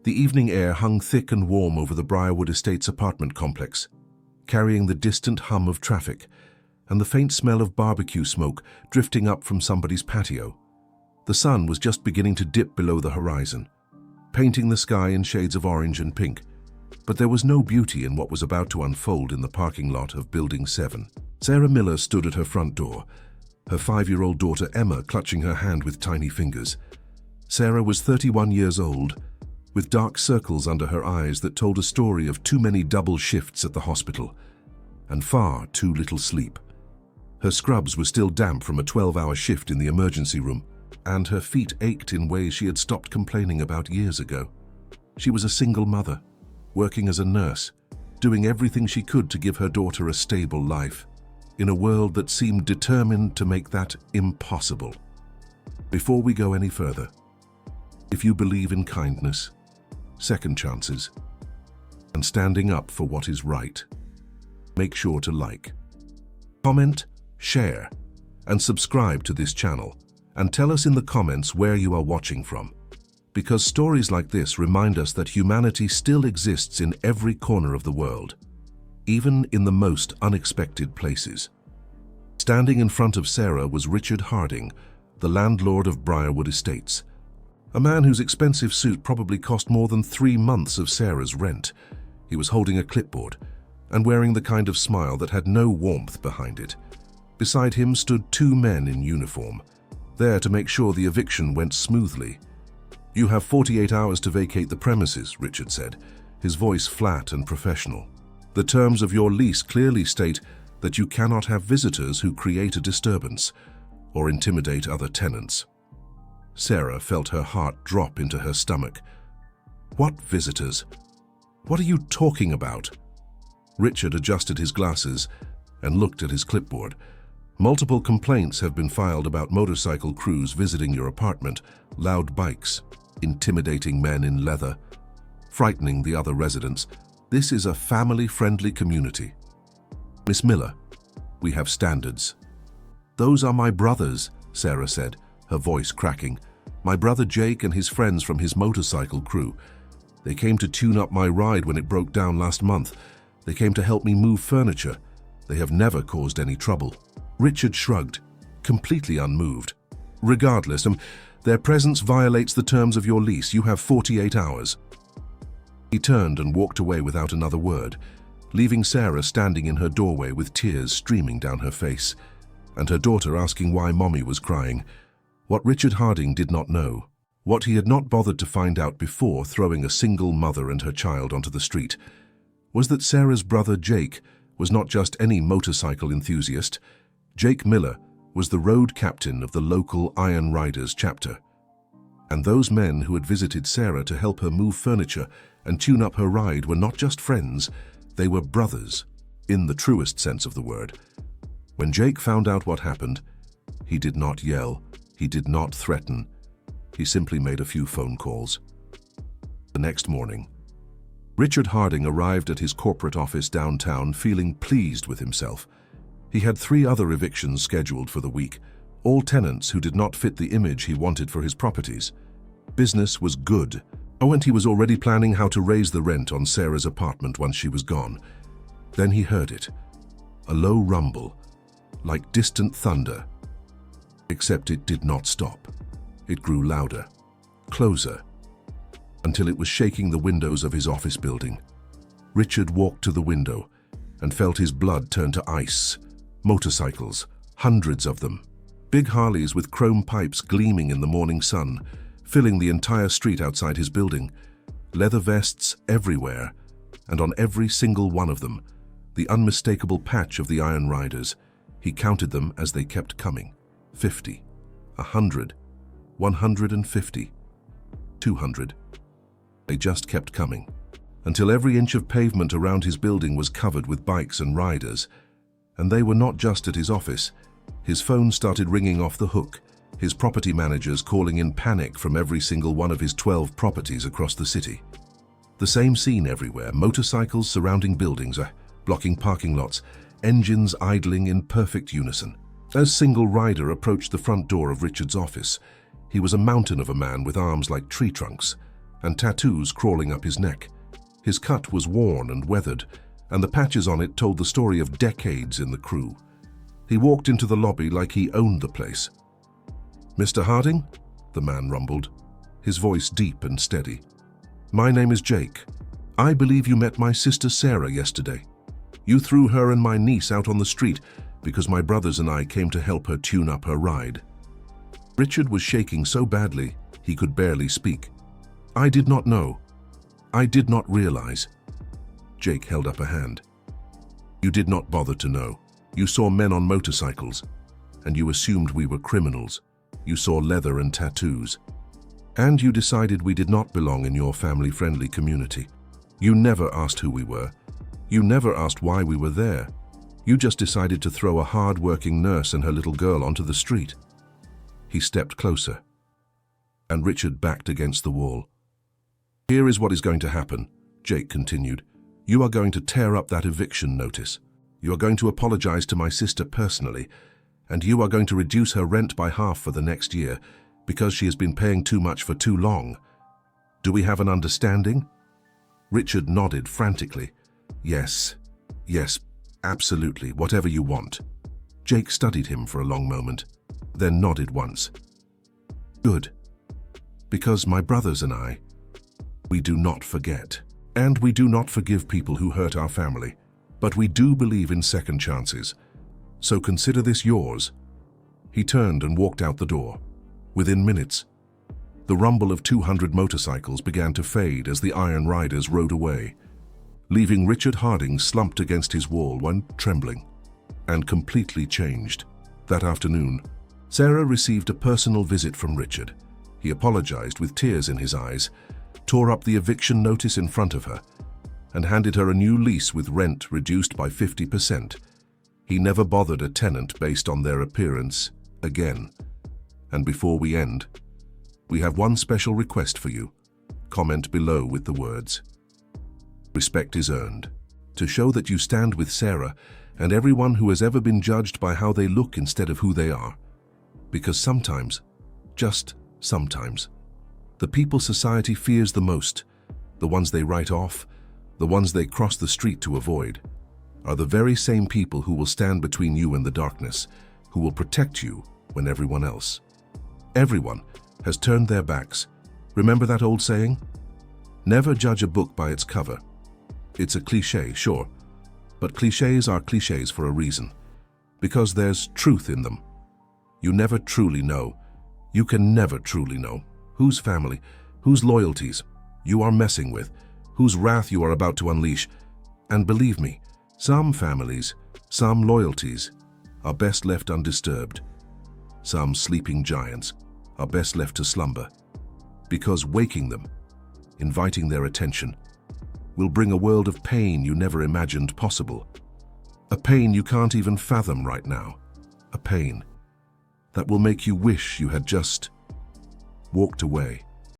The evening air hung thick and warm over the Briarwood Estates apartment complex, carrying the distant hum of traffic and the faint smell of barbecue smoke drifting up from somebody's patio. The sun was just beginning to dip below the horizon, painting the sky in shades of orange and pink, but there was no beauty in what was about to unfold in the parking lot of Building 7. Sarah Miller stood at her front door, her 5-year-old daughter Emma clutching her hand with tiny fingers. Sarah was 31 years old, with dark circles under her eyes that told a story of too many double shifts at the hospital and far too little sleep. Her scrubs were still damp from a 12-hour shift in the emergency room, and her feet ached in ways she had stopped complaining about years ago. She was a single mother, working as a nurse, doing everything she could to give her daughter a stable life, in a world that seemed determined to make that impossible. Before we go any further, if you believe in kindness, second chances, and standing up for what is right, make sure to like, comment, share, and subscribe to this channel, and tell us in the comments where you are watching from, because stories like this remind us that humanity still exists in every corner of the world, even in the most unexpected places. Standing in front of Sarah was Richard Harding, the landlord of Briarwood Estates, a man whose expensive suit probably cost more than 3 months of Sarah's rent. He was holding a clipboard and wearing the kind of smile that had no warmth behind it. Beside him stood 2 men in uniform, there to make sure the eviction went smoothly. "You have 48 hours to vacate the premises," Richard said, his voice flat and professional. "The terms of your lease clearly state that you cannot have visitors who create a disturbance or intimidate other tenants." Sarah felt her heart drop into her stomach. "What visitors? What are you talking about?" Richard adjusted his glasses and looked at his clipboard. "Multiple complaints have been filed about motorcycle crews visiting your apartment, loud bikes, intimidating men in leather, frightening the other residents. This is a family-friendly community. Miss Miller, we have standards." "Those are my brothers," Sarah said, her voice cracking. "My brother Jake and his friends from his motorcycle crew. They came to tune up my ride when it broke down last month. They came to help me move furniture. They have never caused any trouble." Richard shrugged, completely unmoved. "Regardless, their presence violates the terms of your lease. You have 48 hours. He turned and walked away without another word, leaving Sarah standing in her doorway with tears streaming down her face, and her daughter asking why Mommy was crying. What Richard Harding did not know, what he had not bothered to find out before throwing a single mother and her child onto the street, was that Sarah's brother Jake was not just any motorcycle enthusiast. Jake Miller was the road captain of the local Iron Riders chapter. And those men who had visited Sarah to help her move furniture and tune up her ride were not just friends, they were brothers, in the truest sense of the word. When Jake found out what happened, he did not yell, he did not threaten, he simply made a few phone calls. The next morning, Richard Harding arrived at his corporate office downtown feeling pleased with himself. He had 3 other evictions scheduled for the week, all tenants who did not fit the image he wanted for his properties. Business was good. Oh, and he was already planning how to raise the rent on Sarah's apartment once she was gone. Then he heard it, a low rumble, like distant thunder. Except it did not stop. It grew louder, closer, until it was shaking the windows of his office building. Richard walked to the window and felt his blood turn to ice. Motorcycles, hundreds of them. Big Harleys with chrome pipes gleaming in the morning sun, filling the entire street outside his building. Leather vests everywhere, and on every single one of them, the unmistakable patch of the Iron Riders. He counted them as they kept coming. 50, 100, 150, 200. They just kept coming, until every inch of pavement around his building was covered with bikes and riders. And they were not just at his office. His phone started ringing off the hook, his property managers calling in panic from every single one of his 12 properties across the city. The same scene everywhere, motorcycles surrounding buildings, blocking parking lots, engines idling in perfect unison. As single rider approached the front door of Richard's office, he was a mountain of a man with arms like tree trunks, and tattoos crawling up his neck. His cut was worn and weathered, and the patches on it told the story of decades in the crew. He walked into the lobby like he owned the place. "Mr. Harding?" the man rumbled, his voice deep and steady. "My name is Jake. I believe you met my sister Sarah yesterday. You threw her and my niece out on the street because my brothers and I came to help her tune up her ride." Richard was shaking so badly he could barely speak. "I did not know. I did not realize." Jake held up a hand. "You did not bother to know. You saw men on motorcycles, and you assumed we were criminals. You saw leather and tattoos. And you decided we did not belong in your family-friendly community. You never asked who we were. You never asked why we were there. You just decided to throw a hard-working nurse and her little girl onto the street." He stepped closer, and Richard backed against the wall. "Here is what is going to happen," Jake continued. "You are going to tear up that eviction notice. You are going to apologize to my sister personally, and you are going to reduce her rent by half for the next year because she has been paying too much for too long. Do we have an understanding?" Richard nodded frantically. Yes, absolutely, whatever you want." Jake studied him for a long moment, then nodded once. "Good. Because my brothers and I, we do not forget. And we do not forgive people who hurt our family. But we do believe in second chances. So consider this yours." He turned and walked out the door. Within minutes, the rumble of 200 motorcycles began to fade as the Iron Riders rode away, leaving Richard Harding slumped against his wall when trembling, and completely changed. That afternoon, Sarah received a personal visit from Richard. He apologized with tears in his eyes, tore up the eviction notice in front of her, and handed her a new lease with rent reduced by 50%. He never bothered a tenant based on their appearance again. And before we end, we have one special request for you. Comment below with the words, "Respect is earned," to show that you stand with Sarah and everyone who has ever been judged by how they look instead of who they are. Because sometimes, just sometimes, the people society fears the most, the ones they write off, the ones they cross the street to avoid, are the very same people who will stand between you and the darkness, who will protect you when everyone else, everyone, has turned their backs. Remember that old saying? Never judge a book by its cover. It's a cliché, sure, but clichés are clichés for a reason, because there's truth in them. You never truly know. You can never truly know whose family, whose loyalties you are messing with, whose wrath you are about to unleash. And believe me, some families, some loyalties are best left undisturbed. Some sleeping giants are best left to slumber, because waking them, inviting their attention, will bring a world of pain you never imagined possible. A pain you can't even fathom right now. A pain that will make you wish you had just walked away.